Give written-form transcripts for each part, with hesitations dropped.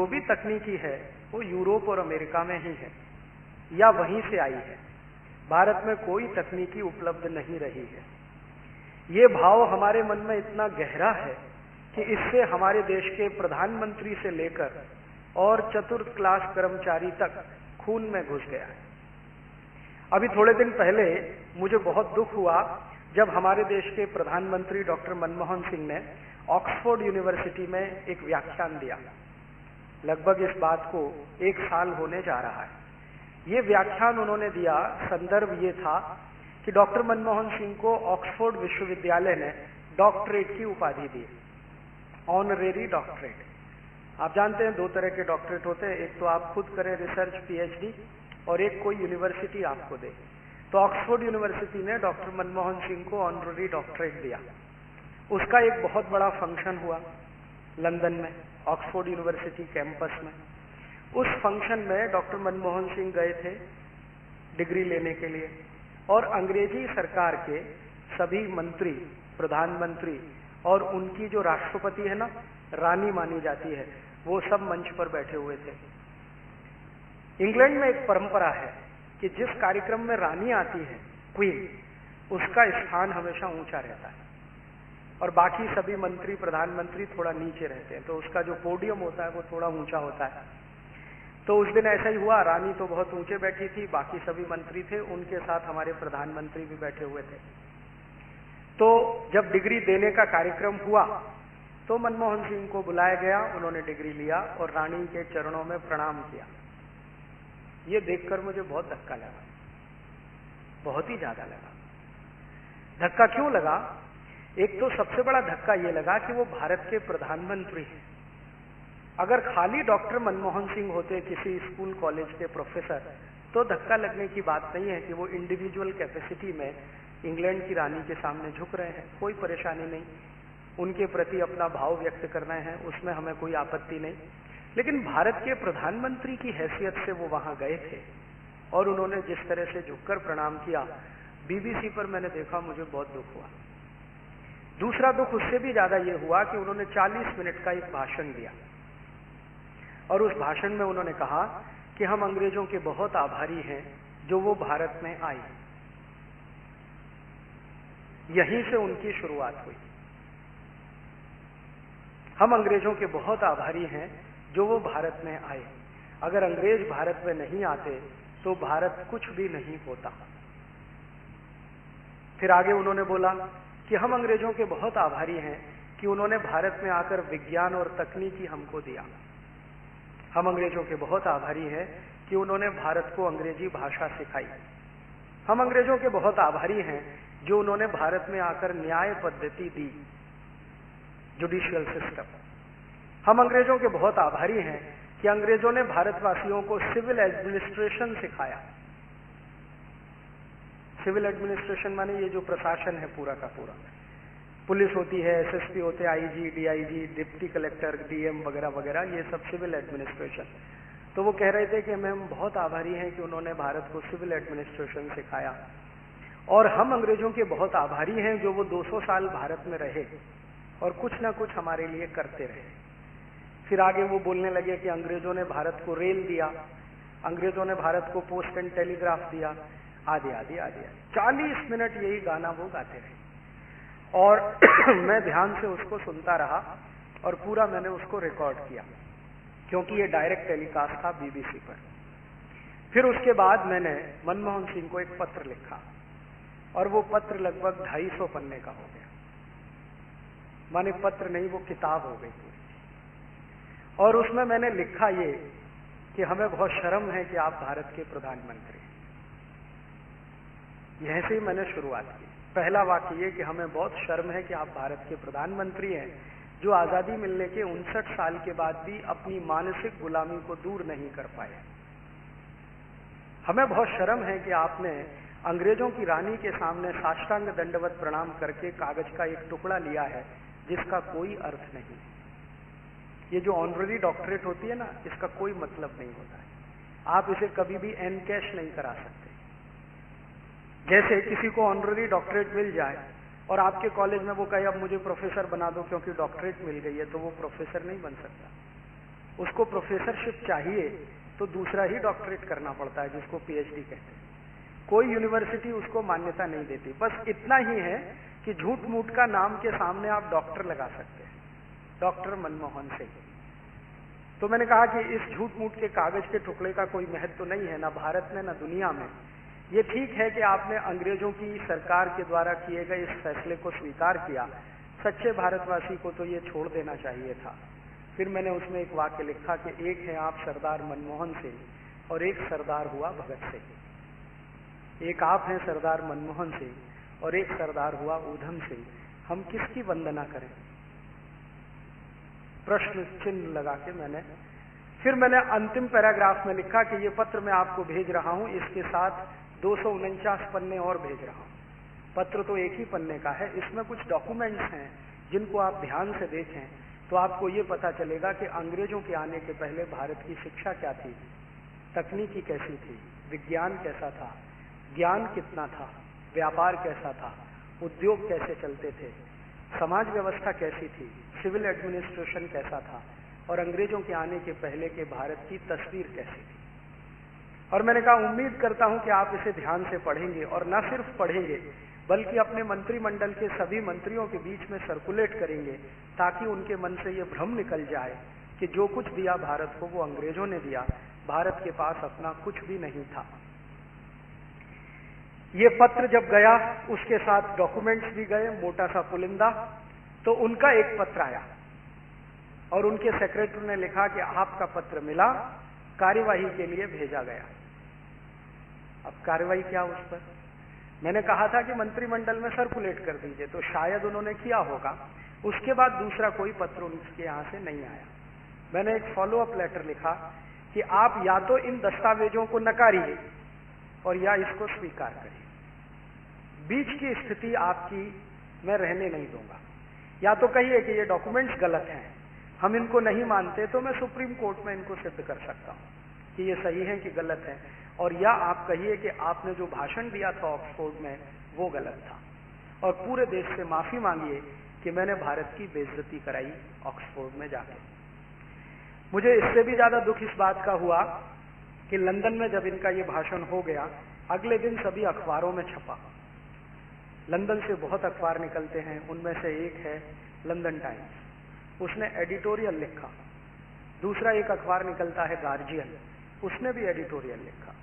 जो भी तकनीकी है वो यूरोप और अमेरिका में ही है या वहीं से आई है। भारत में कोई तकनीकी उपलब्ध नहीं रही है। ये भाव हमारे मन में इतना गहरा है कि इससे हमारे देश के प्रधानमंत्री से लेकर और चतुर्थ क्लास कर्मचारी तक खून में घुस गया है। अभी थोड़े दिन पहले मुझे बहुत दुख हुआ जब हमारे देश के प्रधानमंत्री डॉक्टर मनमोहन सिंह ने ऑक्सफोर्ड यूनिवर्सिटी में एक व्याख्यान दिया। लगभग इस बात को 1 साल होने जा रहा है। ये व्याख्यान उन्होंने दिया, संदर्भ ये था कि डॉक्टर मनमोहन सिंह को ऑक्सफोर्ड विश्वविद्यालय ने डॉक्टरेट की उपाधि दी, ऑनरेरी डॉक्टरेट। आप जानते हैं 2 तरह के डॉक्टरेट होते हैं, एक तो आप खुद करें रिसर्च पीएचडी और एक कोई यूनिवर्सिटी आपको दे। तो ऑक्सफोर्ड यूनिवर्सिटी ने डॉक्टर मनमोहन सिंह को ऑनरेरी डॉक्टरेट दिया। उसका एक बहुत बड़ा फंक्शन हुआ लंदन में, ऑक्सफोर्ड यूनिवर्सिटी कैंपस में। उस फंक्शन में डॉक्टर मनमोहन सिंह गए थे डिग्री लेने के लिए, और अंग्रेजी सरकार के सभी मंत्री, प्रधानमंत्री और उनकी जो राष्ट्रपति है ना, रानी मानी जाती है, वो सब मंच पर बैठे हुए थे। इंग्लैंड में एक परंपरा है कि जिस कार्यक्रम में रानी आती है, क्वीन, उसका स्थान हमेशा ऊंचा रहता है और बाकी सभी मंत्री, प्रधानमंत्री थोड़ा नीचे रहते हैं। तो उसका जो पोडियम होता है वो थोड़ा ऊंचा होता है। तो उस दिन ऐसा ही हुआ, रानी तो बहुत ऊंचे बैठी थी, बाकी सभी मंत्री थे, उनके साथ हमारे प्रधानमंत्री भी बैठे हुए थे। तो जब डिग्री देने का कार्यक्रम हुआ तो मनमोहन सिंह को बुलाया गया, उन्होंने डिग्री लिया और रानी के चरणों में प्रणाम किया। ये देखकर मुझे बहुत धक्का लगा, बहुत ही ज्यादा लगा। धक्का क्यों लगा? एक तो सबसे बड़ा धक्का ये लगा कि वो भारत के प्रधानमंत्री हैं। अगर खाली डॉक्टर मनमोहन सिंह होते, किसी स्कूल कॉलेज के प्रोफेसर, तो धक्का लगने की बात नहीं है कि वो इंडिविजुअल कैपेसिटी में इंग्लैंड की रानी के सामने झुक रहे हैं, कोई परेशानी नहीं। उनके प्रति अपना भाव व्यक्त करना है, उसमें हमें कोई आपत्ति नहीं। लेकिन भारत के प्रधानमंत्री की हैसियत से वो वहां गए थे और उन्होंने जिस तरह से झुककर प्रणाम किया, बीबीसी पर मैंने देखा, मुझे बहुत दुख हुआ। दूसरा दुख उससे भी ज्यादा ये हुआ कि उन्होंने 40 मिनट का एक भाषण दिया और उस भाषण में उन्होंने कहा कि हम अंग्रेजों के बहुत आभारी हैं जो वो भारत में आए। यहीं से उनकी शुरुआत हुई। हम अंग्रेजों के बहुत आभारी हैं जो वो भारत में आए। अगर अंग्रेज भारत में नहीं आते तो भारत कुछ भी नहीं होता। फिर आगे उन्होंने बोला कि हम अंग्रेजों के बहुत आभारी हैं कि उन्होंने भारत में आकर विज्ञान और तकनीकी हमको दिया। हम अंग्रेजों के बहुत आभारी हैं कि उन्होंने भारत को अंग्रेजी भाषा सिखाई। हम अंग्रेजों के बहुत आभारी हैं जो उन्होंने भारत में आकर न्याय पद्धति दी, जुडिशियल सिस्टम। हम अंग्रेजों के बहुत आभारी हैं कि अंग्रेजों ने भारतवासियों को सिविल एडमिनिस्ट्रेशन सिखाया। सिविल एडमिनिस्ट्रेशन माने ये जो प्रशासन है पूरा का पूरा, पुलिस होती है, एसएसपी होते हैं, IG, DIG, deputy collector, DM वगैरह वगैरह, ये सब सिविल एडमिनिस्ट्रेशन। तो वो कह रहे थे कि हम बहुत आभारी हैं कि उन्होंने भारत को सिविल एडमिनिस्ट्रेशन सिखाया, और हम अंग्रेजों के बहुत आभारी हैं जो वो 200 साल भारत में रहे और कुछ ना कुछ हमारे लिए करते रहे। फिर आगे वो बोलने लगे कि अंग्रेजों ने भारत को रेल दिया, अंग्रेजों ने भारत को पोस्ट एंड टेलीग्राफ दिया, आदि आदि आदि। 40 मिनट यही गाना वो गाते रहे और मैं ध्यान से उसको सुनता रहा और पूरा मैंने उसको रिकॉर्ड किया क्योंकि ये डायरेक्ट टेलीकास्ट था बीबीसी पर। फिर उसके बाद मैंने मनमोहन सिंह को एक पत्र लिखा और वो पत्र लगभग 250 पन्ने का हो गया। माने पत्र नहीं, वो किताब हो गई पूरी। और उसमें मैंने लिखा ये कि हमें बहुत शर्म है कि आप भारत के प्रधानमंत्री। यह से ही मैंने शुरुआत की। पहला वाक्य ये कि हमें बहुत शर्म है कि आप भारत के प्रधानमंत्री हैं जो आजादी मिलने के 59 साल के बाद भी अपनी मानसिक गुलामी को दूर नहीं कर पाए। हमें बहुत शर्म है कि आपने अंग्रेजों की रानी के सामने साष्टांग दंडवत प्रणाम करके कागज का एक टुकड़ा लिया है जिसका कोई अर्थ नहीं। ये जो ऑनररी डॉक्टरेट होती है ना, इसका कोई मतलब नहीं होता है। आप इसे कभी भी एनकैश नहीं करा सकते। जैसे किसी को ऑनररी डॉक्टरेट मिल जाए और आपके कॉलेज में वो कहे अब मुझे प्रोफेसर बना दो क्योंकि डॉक्टरेट मिल गई है, तो वो प्रोफेसर नहीं बन सकता। उसको प्रोफेसरशिप चाहिए तो दूसरा ही डॉक्टरेट करना पड़ता है, जिसको पीएचडी कहते हैं। कोई यूनिवर्सिटी उसको मान्यता नहीं देती। बस इतना ही है कि झूठ मूठ का नाम के सामने आप डॉक्टर लगा सकते हैं, डॉक्टर मनमोहन सिंह। तो मैंने कहा कि इस झूठ मूठ के कागज के टुकड़े का कोई महत्व तो नहीं है, ना भारत में ना दुनिया में। ये ठीक है कि आपने अंग्रेजों की सरकार के द्वारा किए गए इस फैसले को स्वीकार किया, सच्चे भारतवासी को तो ये छोड़ देना चाहिए था। फिर मैंने उसमें एक वाक्य लिखा कि एक है आप सरदार मनमोहन सिंह और एक सरदार हुआ भगत सिंह। एक आप हैं सरदार मनमोहन सिंह और एक सरदार हुआ ऊधम सिंह। हम किसकी वंदना करें? प्रश्न चिन्ह लगा के फिर मैंने अंतिम पैराग्राफ में लिखा कि ये पत्र मैं आपको भेज रहा हूं, इसके साथ 249 पन्ने और भेज रहा हूं। पत्र तो एक ही पन्ने का है, इसमें कुछ डॉक्यूमेंट्स हैं जिनको आप ध्यान से देखें तो आपको ये पता चलेगा कि अंग्रेजों के आने के पहले भारत की शिक्षा क्या थी, तकनीकी कैसी थी, विज्ञान कैसा था, ज्ञान कितना था, व्यापार कैसा था, उद्योग कैसे चलते थे, समाज व्यवस्था कैसी थी, सिविल एडमिनिस्ट्रेशन कैसा था, और अंग्रेजों के आने के पहले के भारत की तस्वीर कैसी थी। और मैंने कहा उम्मीद करता हूं कि आप इसे ध्यान से पढ़ेंगे, और न सिर्फ पढ़ेंगे बल्कि अपने मंत्रिमंडल के सभी मंत्रियों के बीच में सर्कुलेट करेंगे, ताकि उनके मन से ये भ्रम निकल जाए कि जो कुछ दिया भारत को वो अंग्रेजों ने दिया, भारत के पास अपना कुछ भी नहीं था। ये पत्र जब गया उसके साथ डॉक्यूमेंट्स भी गए, मोटा सा पुलिंदा। तो उनका एक पत्र आया और उनके सेक्रेटरी ने लिखा कि आपका पत्र मिला, कार्यवाही के लिए भेजा गया। अब कार्रवाई क्या उस पर? मैंने कहा था कि मंत्रिमंडल में सर्कुलेट कर दीजिए, तो शायद उन्होंने किया होगा। उसके बाद दूसरा कोई पत्र उनके यहां से नहीं आया। मैंने एक फॉलो अप लेटर लिखा कि आप या तो इन दस्तावेजों को नकारिए और या इसको स्वीकार करिए। बीच की स्थिति आपकी मैं रहने नहीं दूंगा। या तो कहिए कि ये डॉक्यूमेंट्स गलत हैं, हम इनको नहीं मानते, तो मैं सुप्रीम कोर्ट में इनको सिद्ध कर सकता हूं कि ये सही है कि गलत है, और या आप कहिए कि आपने जो भाषण दिया था ऑक्सफोर्ड में वो गलत था, और पूरे देश से माफी मांगिए कि मैंने भारत की बेइज्जती कराई ऑक्सफोर्ड में जाके। मुझे इससे भी ज्यादा दुख इस बात का हुआ कि लंदन में जब इनका ये भाषण हो गया, अगले दिन सभी अखबारों में छपा। लंदन से बहुत अखबार निकलते हैं, उनमें से एक है लंदन टाइम्स, उसने एडिटोरियल लिखा। दूसरा एक अखबार निकलता है गार्जियन, उसने भी एडिटोरियल लिखा।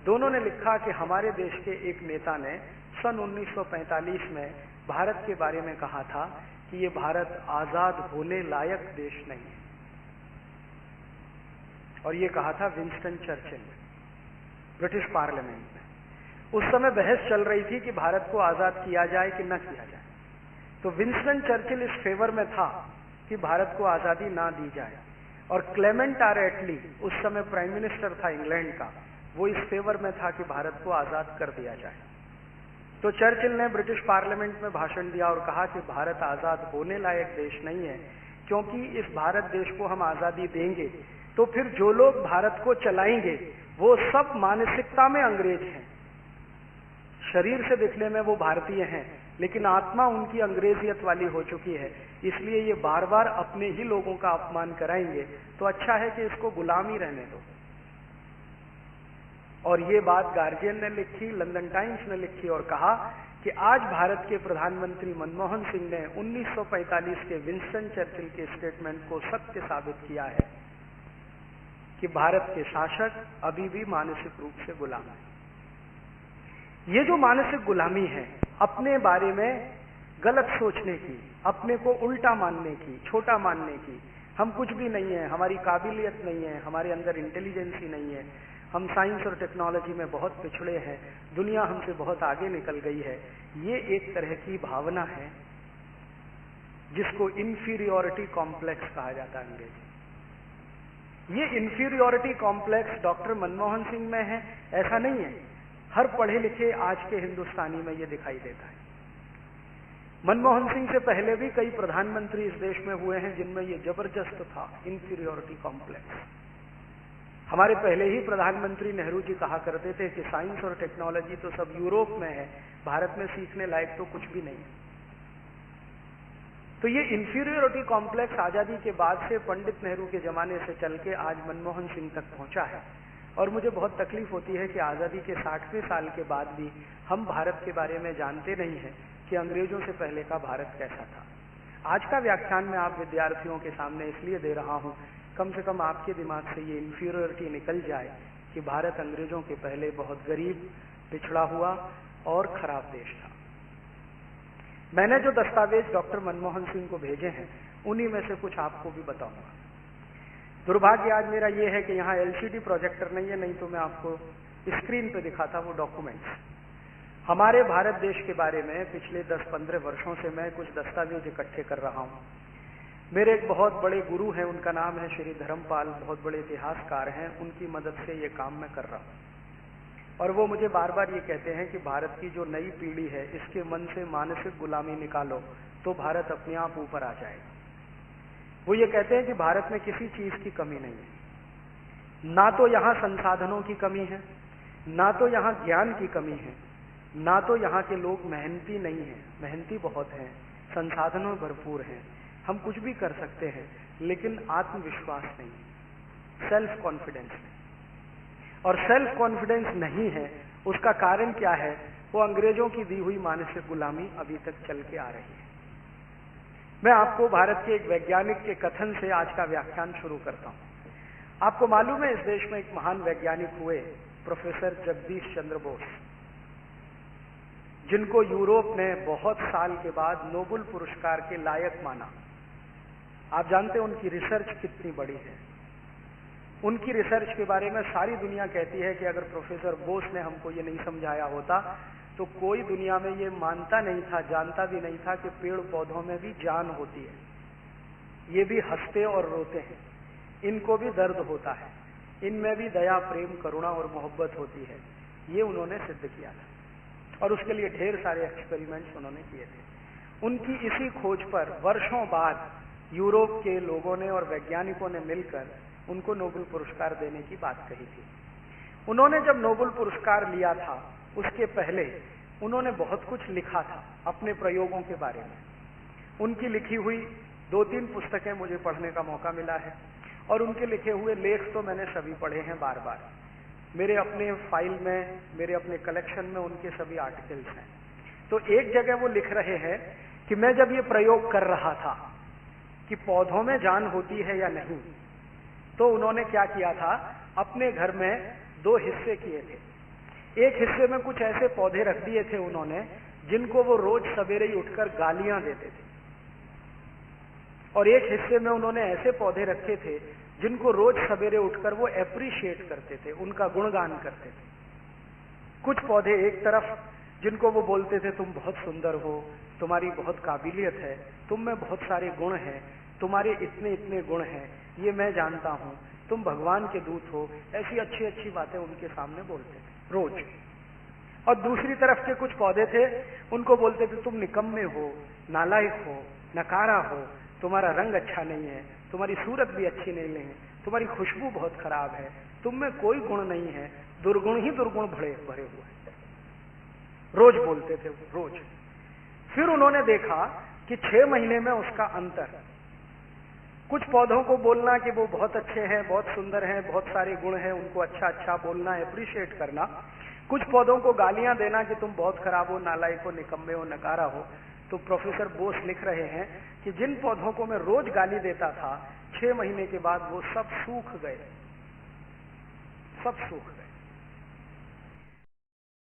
दोनों ने लिखा कि हमारे देश के एक नेता ने सन 1945 में भारत के बारे में कहा था कि ये भारत आजाद होने लायक देश नहीं है, और ये कहा था विंस्टन चर्चिल ने ब्रिटिश पार्लियामेंट में। उस समय बहस चल रही थी कि भारत को आजाद किया जाए कि न किया जाए। तो विंस्टन चर्चिल इस फेवर में था कि भारत को आजादी ना दी जाए, और क्लेमेंट आर एटली उस समय प्राइम मिनिस्टर था इंग्लैंड का, वो इस फेवर में था कि भारत को आजाद कर दिया जाए। तो चर्चिल ने ब्रिटिश पार्लियामेंट में भाषण दिया और कहा कि भारत आजाद होने लायक देश नहीं है, क्योंकि इस भारत देश को हम आजादी देंगे तो फिर जो लोग भारत को चलाएंगे वो सब मानसिकता में अंग्रेज हैं। शरीर से दिखने में वो भारतीय हैं, लेकिन आत्मा उनकी अंग्रेजियत वाली हो चुकी है, इसलिए ये बार बार अपने ही लोगों का अपमान कराएंगे, तो अच्छा है कि इसको गुलामी रहने दो। और ये बात गार्जियन ने लिखी, लंदन टाइम्स ने लिखी, और कहा कि आज भारत के प्रधानमंत्री मनमोहन सिंह ने 1945 के विंस्टन चर्चिल के स्टेटमेंट को सत्य साबित किया है कि भारत के शासक अभी भी मानसिक रूप से गुलाम है। ये जो मानसिक गुलामी है, अपने बारे में गलत सोचने की, अपने को उल्टा मानने की, छोटा मानने की, हम कुछ भी नहीं है, हमारी काबिलियत नहीं है, हमारे अंदर इंटेलिजेंसी नहीं है, हम साइंस और टेक्नोलॉजी में बहुत पिछड़े हैं, दुनिया हमसे बहुत आगे निकल गई है, ये एक तरह की भावना है जिसको इंफीरियोरिटी कॉम्प्लेक्स कहा जाता है अंग्रेजी। ये inferiority complex doctor Manmohan Singh में है ऐसा नहीं है, हर पढ़े लिखे आज के हिंदुस्तानी में ये दिखाई देता है। मनमोहन सिंह से पहले भी कई प्रधानमंत्री इस देश में हुए हैं जिनमें ये जबरदस्त था इंफीरियोरिटी कॉम्प्लेक्स। हमारे पहले ही प्रधानमंत्री नेहरू जी कहा करते थे कि साइंस और टेक्नोलॉजी तो सब यूरोप में है, भारत में सीखने लायक तो कुछ भी नहीं। तो ये इंफीरियोरिटी कॉम्प्लेक्स आजादी के बाद से पंडित नेहरू के जमाने से चल के आज मनमोहन सिंह तक पहुंचा है। और मुझे बहुत तकलीफ होती है कि आजादी के 60वें साल के बाद भी हम भारत के बारे में जानते नहीं हैं कि अंग्रेजों से पहले का भारत कैसा था। आज का व्याख्यान मैं आप विद्यार्थियों के सामने इसलिए दे रहा हूं, कम से कम आपके दिमाग से ये इंफीरियोरिटी निकल जाए कि भारत अंग्रेजों के पहले बहुत गरीब, पिछड़ा हुआ और खराब देश था। मैंने जो दस्तावेज डॉक्टर मनमोहन सिंह को भेजे हैं, उन्हीं में से कुछ आपको भी बताऊंगा। दुर्भाग्य आज मेरा ये है कि यहाँ एलसीडी प्रोजेक्टर नहीं है, नहीं तो मैं आपको स्क्रीन पे दिखाता वो डॉक्यूमेंट्स। हमारे भारत देश के बारे में पिछले 10-15 वर्षों से मैं कुछ दस्तावेज इकट्ठे कर रहा हूँ। मेरे एक बहुत बड़े गुरु हैं, उनका नाम है श्री धर्मपाल, बहुत बड़े इतिहासकार हैं, उनकी मदद से ये काम मैं कर रहा हूँ। और वो मुझे बार बार ये कहते हैं कि भारत की जो नई पीढ़ी है, इसके मन से मानसिक गुलामी निकालो तो भारत अपने आप ऊपर आ जाएगा। वो ये कहते हैं कि भारत में किसी चीज की कमी नहीं है, ना तो यहाँ संसाधनों की कमी है, ना तो यहाँ ज्ञान की कमी है, ना तो यहाँ के लोग मेहनती नहीं हैं, मेहनती बहुत हैं, संसाधनों भरपूर हैं, हम कुछ भी कर सकते हैं, लेकिन आत्मविश्वास नहीं, सेल्फ कॉन्फिडेंस नहीं। और सेल्फ कॉन्फिडेंस नहीं है, उसका कारण क्या है? वो अंग्रेजों की दी हुई मानसिक गुलामी अभी तक चल के आ रही है। मैं आपको भारत के एक वैज्ञानिक के कथन से आज का व्याख्यान शुरू करता हूं। आपको मालूम है इस देश में एक महान वैज्ञानिक हुए, प्रोफेसर जगदीश चंद्र बोस, जिनको यूरोप ने बहुत साल के बाद नोबेल पुरस्कार के लायक माना। आप जानते हैं उनकी रिसर्च कितनी बड़ी है। उनकी रिसर्च के बारे में सारी दुनिया कहती है कि अगर प्रोफेसर बोस ने हमको ये नहीं समझाया होता तो कोई दुनिया में ये मानता नहीं था, जानता भी नहीं था कि पेड़ पौधों में भी जान होती है, ये भी हंसते और रोते हैं, इनको भी दर्द होता है, इनमें भी दया, प्रेम, करुणा और मोहब्बत होती है। ये उन्होंने सिद्ध किया था और उसके लिए ढेर सारे एक्सपेरिमेंट्स उन्होंने किए थे। उनकी इसी खोज पर वर्षों बाद यूरोप के लोगों ने और वैज्ञानिकों ने मिलकर उनको नोबेल पुरस्कार देने की बात कही थी। उन्होंने जब नोबेल पुरस्कार लिया था, उसके पहले उन्होंने बहुत कुछ लिखा था अपने प्रयोगों के बारे में। उनकी लिखी हुई 2-3 पुस्तकें मुझे पढ़ने का मौका मिला है और उनके लिखे हुए लेख तो मैंने सभी पढ़े हैं बार बार। मेरे अपने फाइल में, मेरे अपने कलेक्शन में उनके सभी आर्टिकल्स हैं। तो एक जगह वो लिख रहे हैं कि मैं जब ये प्रयोग कर रहा था कि पौधों में जान होती है या नहीं, तो उन्होंने क्या किया था, अपने घर में 2 हिस्से किए थे। एक हिस्से में कुछ ऐसे पौधे रख दिए थे उन्होंने जिनको वो रोज सवेरे ही उठकर गालियां देते थे, और एक हिस्से में उन्होंने ऐसे पौधे रखे थे जिनको रोज सवेरे उठकर वो एप्रिशिएट करते थे, उनका गुणगान करते थे। कुछ पौधे एक तरफ जिनको वो बोलते थे तुम बहुत सुंदर हो, तुम्हारी बहुत काबिलियत है, तुम में बहुत सारे गुण हैं, तुम्हारे इतने इतने गुण हैं, ये मैं जानता हूं, तुम भगवान के दूत हो, ऐसी अच्छी अच्छी बातें उनके सामने बोलते थे रोज। और दूसरी तरफ के कुछ पौधे थे, उनको बोलते थे तुम निकम्मे हो, नालायक हो, नकारा हो, तुम्हारा रंग अच्छा नहीं है, तुम्हारी सूरत भी अच्छी नहीं है, तुम्हारी खुशबू बहुत खराब है, तुम में कोई गुण नहीं है, दुर्गुण ही दुर्गुण भरे हुए हैं, रोज बोलते थे रोज। फिर उन्होंने देखा कि 6 महीने में उसका अंतर, कुछ पौधों को बोलना कि वो बहुत अच्छे हैं, बहुत सुंदर हैं, बहुत सारे गुण हैं, उनको अच्छा अच्छा बोलना, एप्रिशिएट करना, कुछ पौधों को गालियां देना कि तुम बहुत खराब हो, नालायक हो, निकम्मे हो, नकारा हो। तो प्रोफेसर बोस लिख रहे हैं कि जिन पौधों को मैं रोज गाली देता था, 6 महीने के बाद वो सब सूख गए, सब सूख गए।